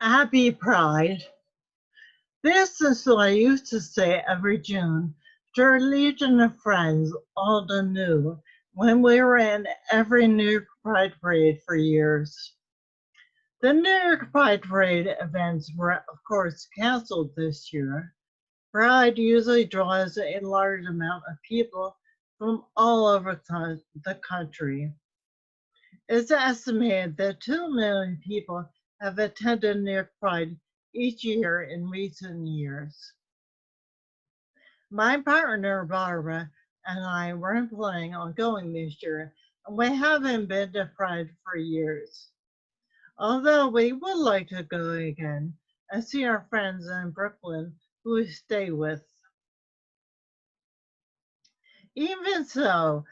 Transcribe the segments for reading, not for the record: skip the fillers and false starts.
Happy Pride. This is what I used to say every June to our legion of friends, old and new, when we were in every New York Pride parade for years. The New York Pride parade events were, of course, canceled this year. Pride usually draws a large amount of people from all over the country. It's estimated that 2 million people have attended New York Pride each year in recent years. My partner, Barbara, and I weren't planning on going this year, and we haven't been to Pride for years. Although we would like to go again and see our friends in Brooklyn who we stay with. Even so,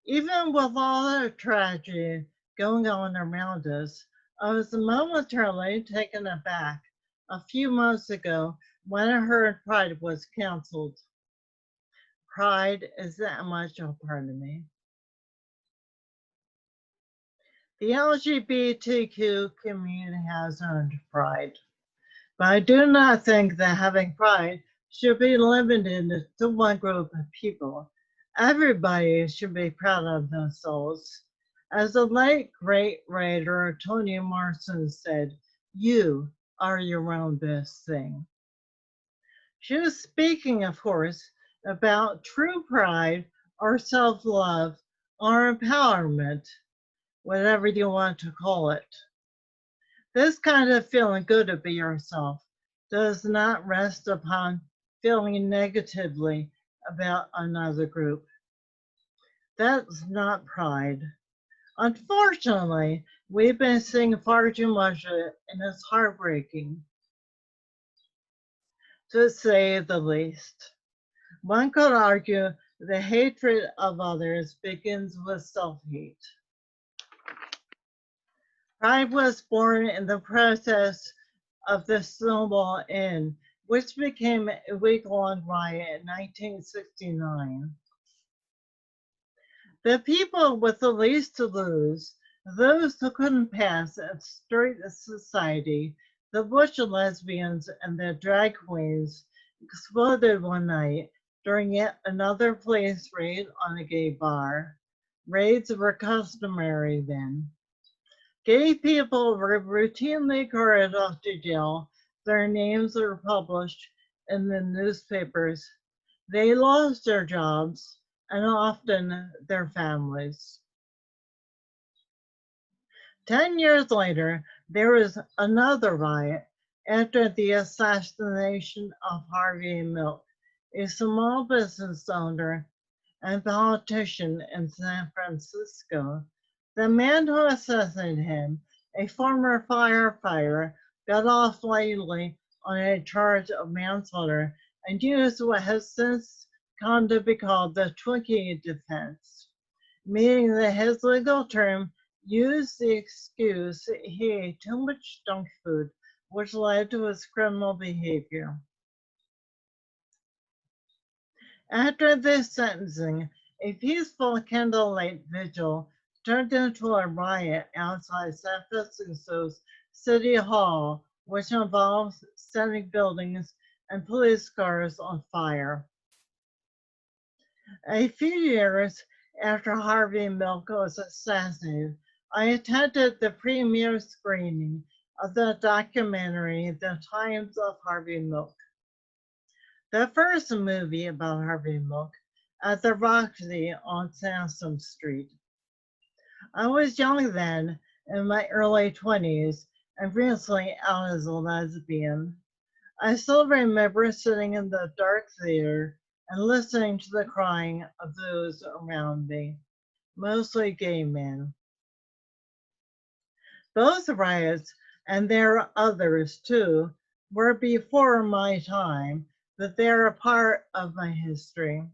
even with all the tragedy going on around us, I was momentarily taken aback a few months ago when I heard Pride was canceled. Pride is that much a part of me. The LGBTQ community has earned pride, but I do not think that having pride should be limited to one group of people. Everybody should be proud of themselves. As the late great writer Toni Morrison said, you are your own best thing. She was speaking, of course, about true pride or self love or empowerment, whatever you want to call it. This kind of feeling good to be yourself does not rest upon feeling negatively about another group. That's not pride. Unfortunately, we've been seeing far too much of it, and it's heartbreaking, to say the least. One could argue the hatred of others begins with self hate. Pride was born in the process of the Stonewall Inn, which became a week-long riot in 1969. The people with the least to lose, those who couldn't pass at straight society, the butch lesbians and the drag queens, exploded one night during yet another police raid on a gay bar. Raids were customary then. Gay people were routinely carried off to jail. Their names were published in the newspapers. They lost their jobs and often their families. 10 years later, there was another riot after the assassination of Harvey Milk, a small business owner and politician in San Francisco. The man who assassinated him, a former firefighter, got off lightly on a charge of manslaughter and used what has since come to be called the Twinkie defense, meaning that his legal term used the excuse he ate too much junk food, which led to his criminal behavior. After this sentencing, a peaceful candlelight vigil turned into a riot outside San Francisco's City Hall, which involved setting buildings and police cars on fire. A few years after Harvey Milk was assassinated, I attended the premiere screening of the documentary The Times of Harvey Milk. The first movie about Harvey Milk at the Roxy on Sansom Street. I was young then, in my early 20s, and recently out as a lesbian. I still remember sitting in the dark theater and listening to the crying of those around me, mostly gay men. Those riots, and there are others too, were before my time, but they're a part of my history.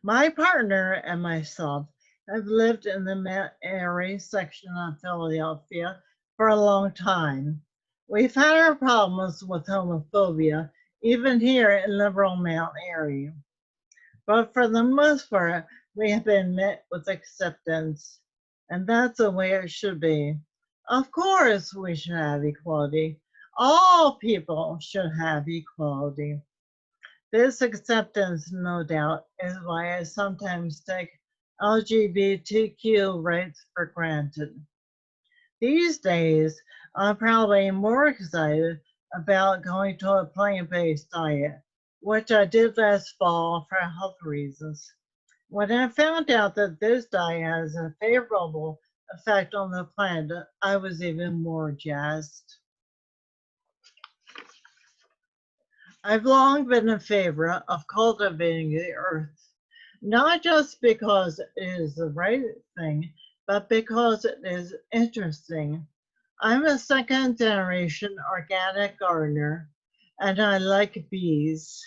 My partner and myself have lived in the Airy section of Philadelphia for a long time. We've had our problems with homophobia, even here in liberal Mount Airy. But for the most part, we have been met with acceptance, and that's the way it should be. Of course, we should have equality. All people should have equality. This acceptance, no doubt, is why I sometimes take LGBTQ rights for granted. These days, I'm probably more excited about going to a plant-based diet, which I did last fall for health reasons. When I found out that this diet has a favorable effect on the planet, I was even more jazzed. I've long been in favor of cultivating the earth, not just because it is the right thing, but because it is interesting. I'm a second generation organic gardener, and I like bees.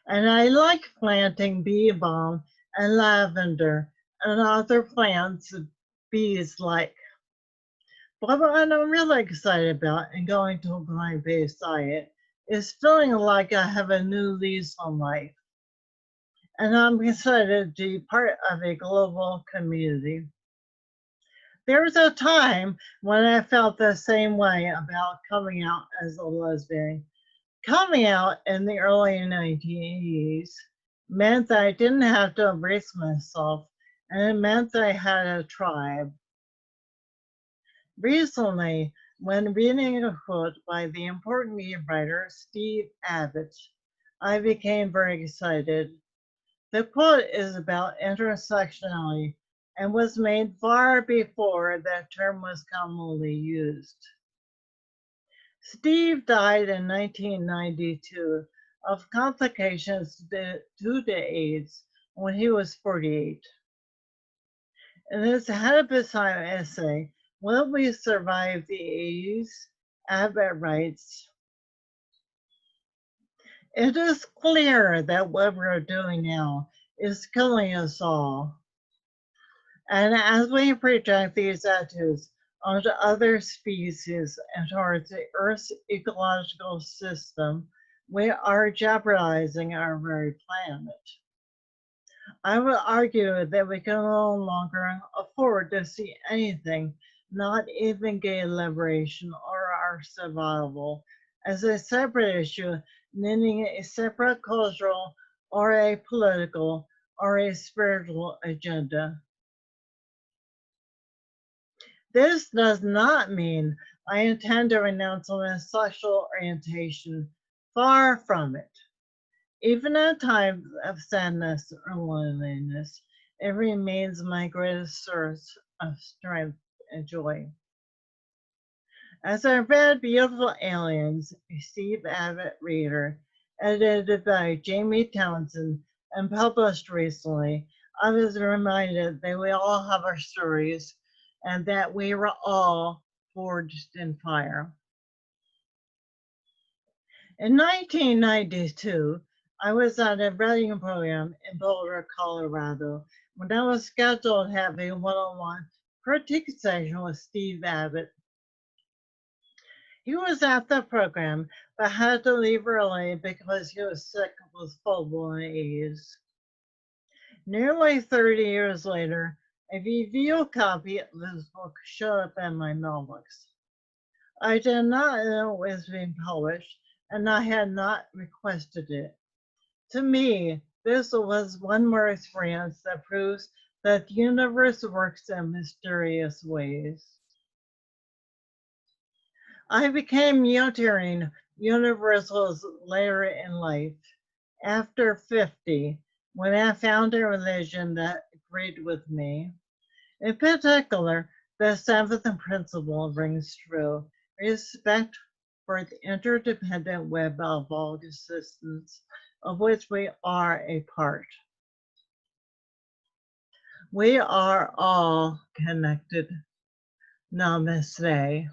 And I like planting bee balm and lavender and other plants bees like. But what I'm really excited about in going to a plant-based diet is feeling like I have a new lease on life. And I'm excited to be part of a global community. There was a time when I felt the same way about coming out as a lesbian. Coming out in the early 1980s meant that I didn't have to embrace myself, and it meant that I had a tribe. Recently, when reading a quote by the important writer Steve Abbott, I became very excited. The quote is about intersectionality and was made far before that term was commonly used. Steve died in 1992 of complications due to AIDS when he was 48. In his Habitat essay, Will We Survive the AIDS? Abbott writes, it is clear that what we're doing now is killing us all. And as we project these attitudes onto other species and towards the Earth's ecological system, we are jeopardizing our very planet. I would argue that we can no longer afford to see anything, not even gay liberation or our survival, as a separate issue, needing a separate cultural or a political or a spiritual agenda. This does not mean I intend to renounce my sexual orientation. Far from it. Even in times of sadness or loneliness, it remains my greatest source of strength and joy. As I read Beautiful Aliens, a Steve Abbott reader, edited by Jamie Townsend and published recently, I was reminded that we all have our stories and that we were all forged in fire. In 1992, I was at a writing program in Boulder, Colorado, when I was scheduled to have a one-on-one critique session with Steve Abbott. He was at the program, but had to leave early because he was sick with full-blown AIDS. Nearly 30 years later, a review copy of his book showed up in my mailbox. I did not know it was being published, and I had not requested it. To me, this was one more experience that proves that the universe works in mysterious ways. I became Unitarian Universalist later in life, after 50, when I found a religion that agreed with me. In particular, the seventh principle rings true: respect for the interdependent web of all existence, of which we are a part. We are all connected. Namaste.